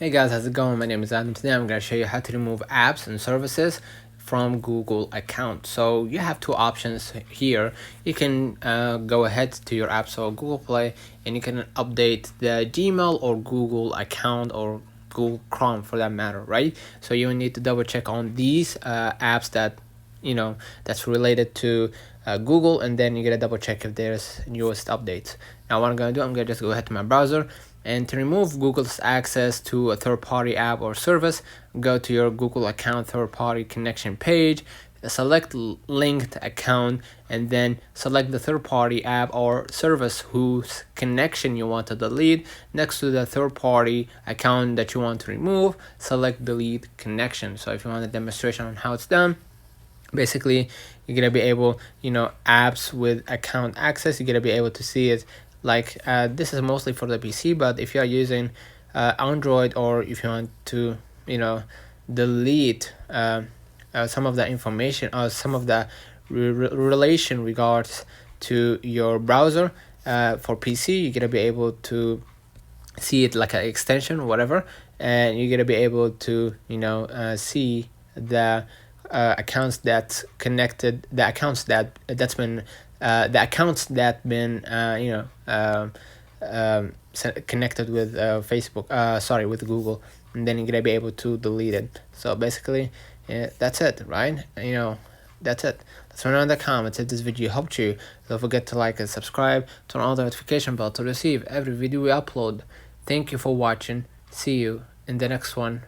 Hey guys, how's it going? My name is Adam. Today I'm going to show you how to remove apps and services from Google account. So you have two options here. You can go ahead to your app, so Google Play, and you can update the Gmail or Google account or Google Chrome for that matter, right? So you need to double check on these apps that that's related to Google, and then you gotta double check if there's newest updates. Now what I'm gonna do, I'm gonna just go ahead to my browser, and to remove Google's access to a third-party app or service, go to your Google account third-party connection page, select linked account, and then select the third-party app or service whose connection you want to delete. Next to the third-party account that you want to remove, select delete connection. So if you want a demonstration on how it's done, basically you're gonna be able, apps with account access, you're gonna be able to see it. Like this is mostly for the PC, but if you are using Android, or if you want to delete some of the information or some of the relation regards to your browser for PC, you're gonna be able to see it like an extension or whatever, and you're gonna be able to see the accounts that's connected, the accounts that's been connected with Facebook, with Google, and then you're gonna be able to delete it. So basically that's it, right? That's it. Let's turn on the comments if this video helped you. Don't forget to like and subscribe, turn on the notification bell to receive every video we upload. Thank you for watching. See you in the next one.